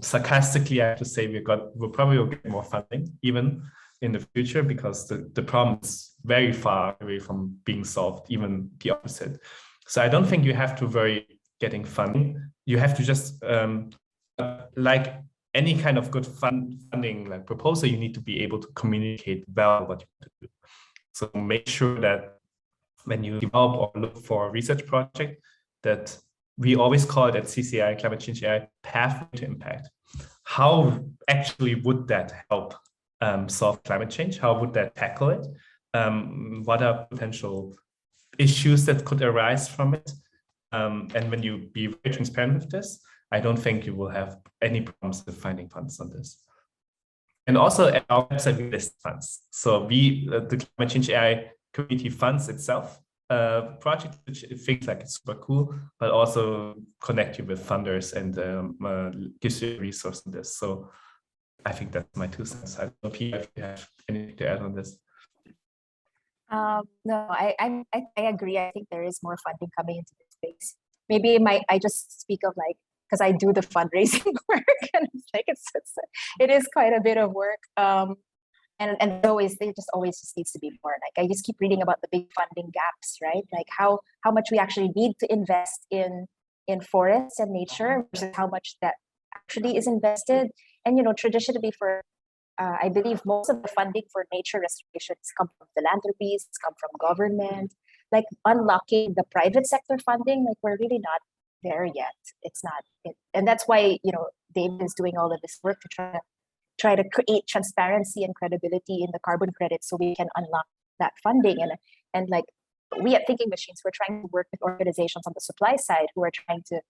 sarcastically, I have to say we'll probably get more funding even in the future because the problem is very far away from being solved, even the opposite. So I don't think you have to worry getting funding. You have to just like any kind of good funding like proposal, you need to be able to communicate well what you want to do. So make sure that when you develop or look for a research project, that we always call it at CCI, Climate Change AI, pathway to impact. How actually would that help solve climate change? How would that tackle it? What are potential issues that could arise from it. And when you be very transparent with this, I don't think you will have any problems with finding funds on this. And also at our website, we list funds. So the Climate Change AI community funds itself project, which it thinks like it's super cool, but also connect you with funders and gives you a resource on this. So I think that's my 2 cents. I don't know if you have anything to add on this. No, I agree. I think there is more funding coming into this space. Maybe I just speak of like, because I do the fundraising work, and it's like it is quite a bit of work. And there just always needs to be more. Like I just keep reading about the big funding gaps, right? Like how much we actually need to invest in forests and nature versus how much that actually is invested. And traditionally for I believe most of the funding for nature restoration has come from philanthropies, it's come from government. Like unlocking the private sector funding, like we're really not there yet. It's not it. And that's why David is doing all of this work to try to create transparency and credibility in the carbon credits so we can unlock that funding. And like we at Thinking Machines, we're trying to work with organizations on the supply side who are trying to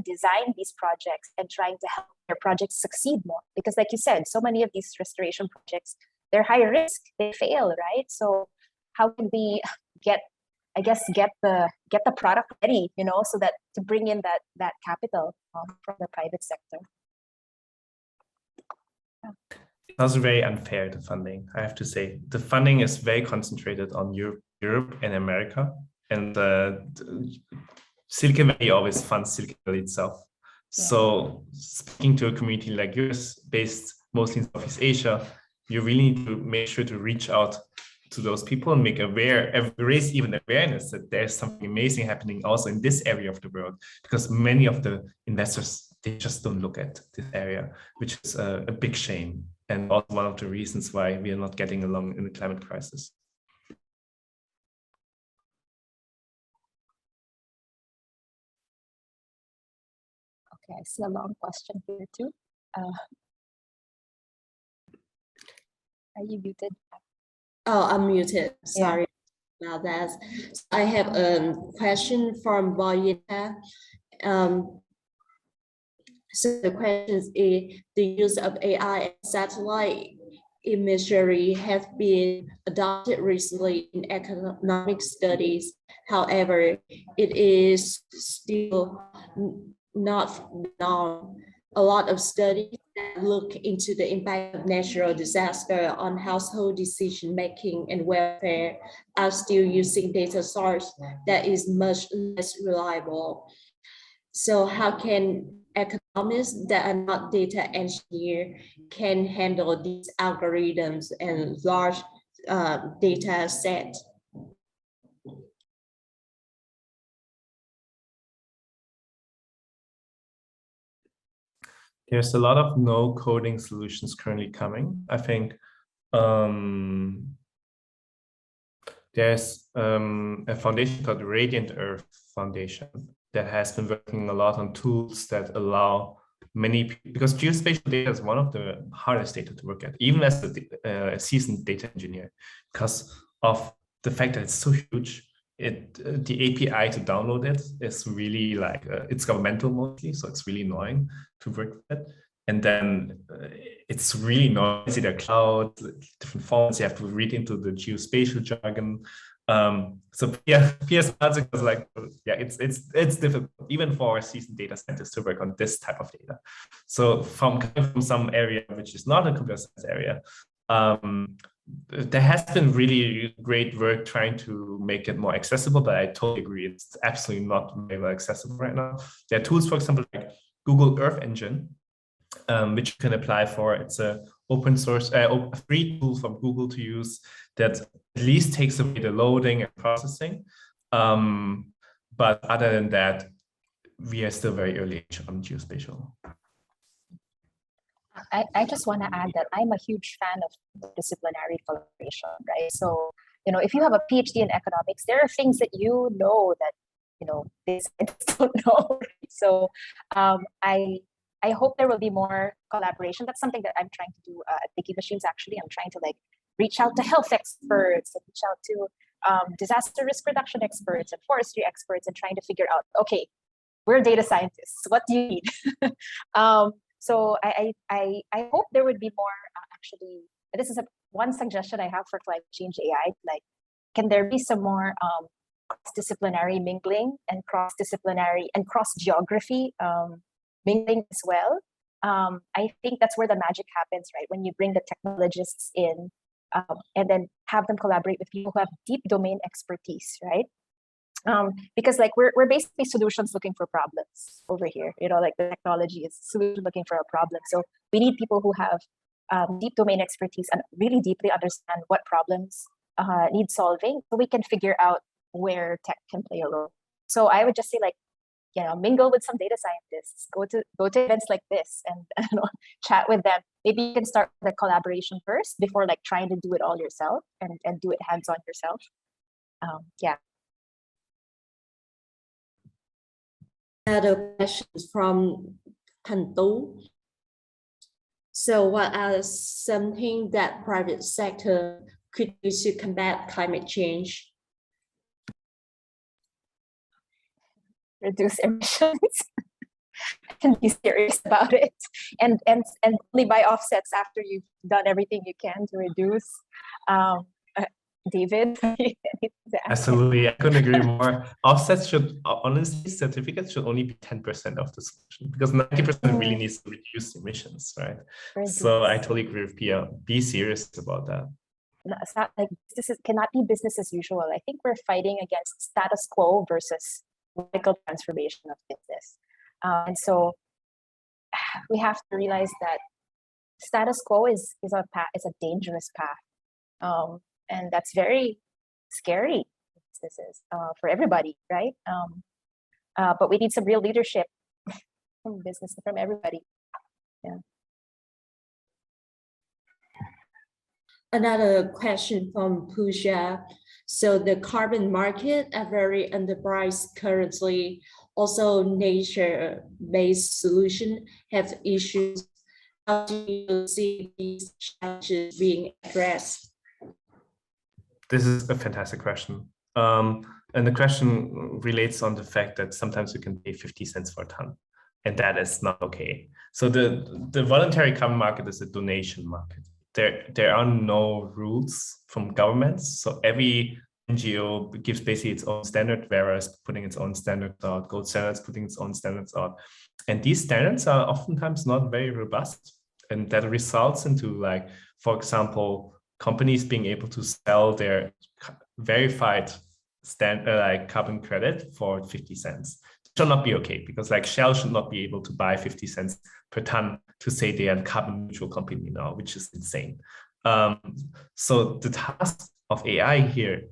design these projects and trying to help their projects succeed more. Because like you said, so many of these restoration projects, they're high risk, they fail, right? So how can we get the product ready, so that to bring in that capital from the private sector. It's also very unfair, the funding, I have to say. The funding is very concentrated on Europe and America, and Silicon Valley always funds Silicon Valley itself. Yeah. So speaking to a community like yours, based mostly in Southeast Asia, you really need to make sure to reach out to those people and raise even awareness that there's something amazing happening also in this area of the world, because many of the investors, they just don't look at this area, which is a big shame, and also one of the reasons why we are not getting along in the climate crisis. Okay, I see a long question here too. Are you muted? Oh, I'm muted. Sorry about that. I have a question from Boyita. So the question is, the use of AI and satellite imagery has been adopted recently in economic studies. However, it is still not known. A lot of studies that look into the impact of natural disaster on household decision-making and welfare are still using data source that is much less reliable. So how can economists that are not data engineers can handle these algorithms and large data sets? There's a lot of no coding solutions currently coming. I think there's a foundation called Radiant Earth Foundation that has been working a lot on tools that allow many, because geospatial data is one of the hardest data to work at, even as a seasoned data engineer, because of the fact that it's so huge. The API to download it is really like, it's governmental mostly, so it's really annoying to work with it. And then it's really noisy, the cloud, different formats, you have to read into the geospatial jargon. So Pia's answer was like, yeah, it's difficult, even for seasoned data scientists to work on this type of data. So coming from some area which is not a computer science area, there has been really great work trying to make it more accessible, but I totally agree, it's absolutely not very well accessible right now. There are tools, for example, like Google Earth Engine, which you can apply for. It's a open source, a free tool from Google to use that at least takes away the loading and processing. But other than that, we are still very early age on geospatial. I just want to add that I'm a huge fan of disciplinary collaboration, right? So, if you have a PhD in economics, there are things that that, these don't know. So I hope there will be more collaboration. That's something that I'm trying to do at Thinking Machines, actually. I'm trying to reach out to health experts, and reach out to disaster risk reduction experts and forestry experts, and trying to figure out, okay, we're data scientists. What do you need? So I hope there would be more actually. This is one suggestion I have for climate change AI. Like, can there be some more cross-disciplinary mingling and cross-disciplinary and cross-geography mingling as well? I think that's where the magic happens, right? When you bring the technologists in and then have them collaborate with people who have deep domain expertise, right? Because like we're basically solutions looking for problems over here. You know, like the technology is solution looking for a problem. So we need people who have deep domain expertise and really deeply understand what problems need solving, so we can figure out where tech can play a role. So I would just say, like, you know, mingle with some data scientists, go to events like this and you know, chat with them. Maybe you can start the collaboration first before like trying to do it all yourself and do it hands-on yourself. Yeah. Other questions from Kantu. So what are something that private sector could do to combat climate change? Reduce emissions. And be serious about it, and only buy offsets after you've done everything you can to reduce. David, Absolutely, I couldn't agree more. Offsets should, honestly, certificates should only be 10% of the solution, because 90% really needs to reduce emissions, right? So I totally agree with Pia. Be serious about that. No, it's not like cannot be business as usual. I think we're fighting against status quo versus radical transformation of business. And so we have to realize that status quo is a dangerous path, and that's very scary businesses for everybody, right? But we need some real leadership from business, from everybody. Yeah. Another question from Pooja. So the carbon market are very underpriced currently. Also, nature-based solutions have issues. How do you see these challenges being addressed? This is a fantastic question. And the question relates on the fact that sometimes you can pay 50 cents for a ton, and that is not okay. So the voluntary carbon market is a donation market. There are no rules from governments. So every NGO gives basically its own standard, whereas putting its own standards out, Gold Standards putting its own standards out. And these standards are oftentimes not very robust. And that results into, like, for example, companies being able to sell their verified carbon credit for 50 cents. It should not be okay, because like Shell should not be able to buy 50 cents per ton to say they are a carbon neutral company now, which is insane. So the task of AI here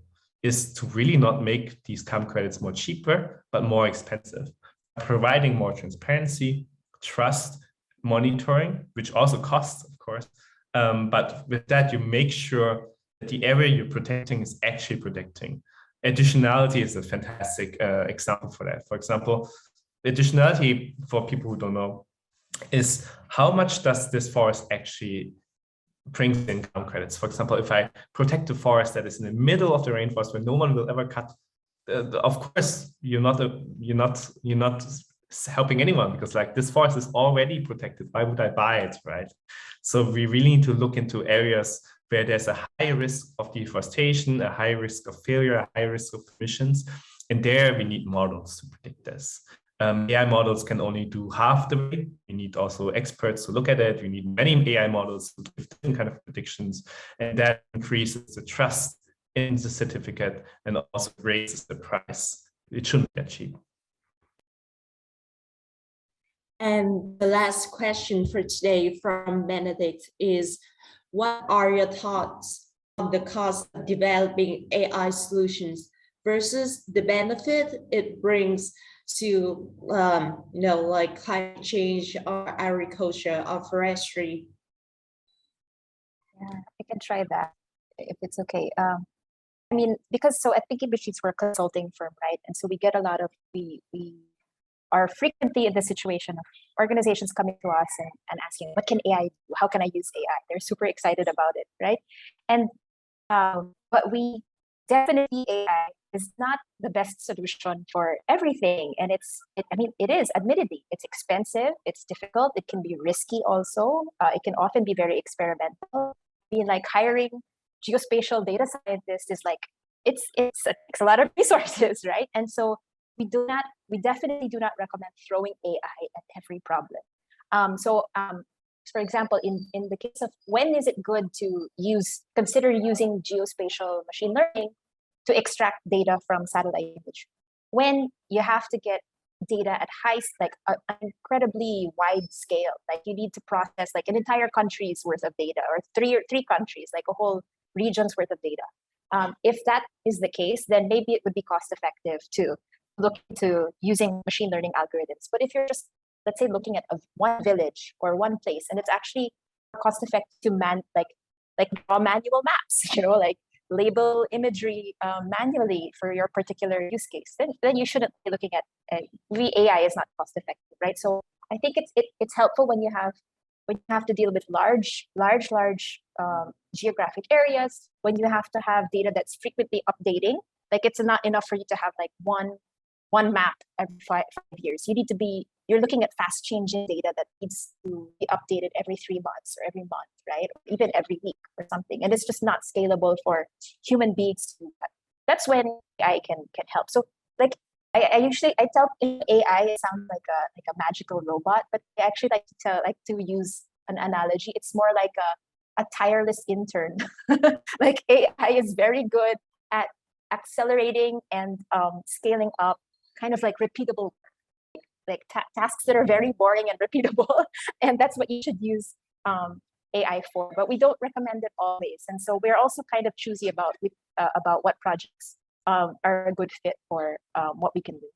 is to really not make these carbon credits more cheaper, but more expensive, providing more transparency, trust, monitoring, which also costs, of course. But with that, you make sure that the area you're protecting is actually protecting. Additionality is a fantastic example for that. For example, additionality, for people who don't know, is how much does this forest actually bring in carbon credits? For example, if I protect a forest that is in the middle of the rainforest where no one will ever cut, of course you're not helping anyone, because like this forest is already protected. Why would I buy it, right? So we really need to look into areas where there's a high risk of deforestation, a high risk of failure, a high risk of emissions. And there we need models to predict this. AI models can only do half the way. We need also experts to look at it. We need many AI models to give different kind of predictions. And that increases the trust in the certificate and also raises the price. It shouldn't get cheap. And the last question for today from Benedict is, what are your thoughts on the cost of developing AI solutions versus the benefit it brings to, like climate change or agriculture or forestry? Yeah, I can try that if it's okay. I mean, because so at Thinking Machines, we're a consulting firm, right? And so we get a lot of, we are frequently in the situation of organizations coming to us and asking, what can AI do? How can I use AI? They're super excited about it, right? And but we definitely, AI is not the best solution for everything. And I mean, it is, admittedly, it's expensive, it's difficult, it can be risky also. It can often be very experimental. I mean, like hiring geospatial data scientists is like, it takes a lot of resources, right? And so we definitely do not recommend throwing AI at every problem. For example, in the case of when is it good to consider using geospatial machine learning to extract data from satellite image? When you have to get data at like an incredibly wide scale, like you need to process like an entire country's worth of data, or three countries, like a whole region's worth of data. If that is the case, then maybe it would be cost effective to look into using machine learning algorithms. But if you're just, let's say, looking at one village or one place, and it's actually cost effective to like draw manual maps, like label imagery manually for your particular use case, then you shouldn't be looking at AI is not cost effective, right? So I think it's helpful when you have to deal with large geographic areas, when you have to have data that's frequently updating. Like it's not enough for you to have like one map every 5 years. You're looking at fast changing data that needs to be updated every 3 months or every month, right? Or even every week or something. And it's just not scalable for human beings to do that. That's when AI can help. So like I tell AI it sounds like a magical robot, but I actually like to use an analogy. It's more like a tireless intern. Like AI is very good at accelerating and scaling up kind of like repeatable, like tasks that are very boring and repeatable. And that's what you should use AI for, but we don't recommend it always. And so we're also kind of choosy about what projects are a good fit for what we can do.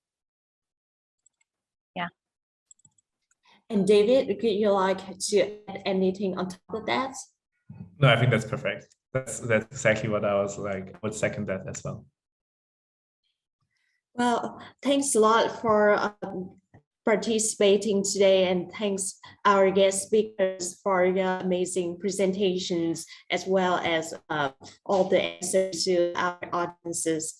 Yeah. And David, would you like to add anything on top of that? No, I think that's perfect. That's exactly what I was like. I would second that as well. Well, thanks a lot for participating today, and thanks our guest speakers for your amazing presentations, as well as all the answers to our audiences.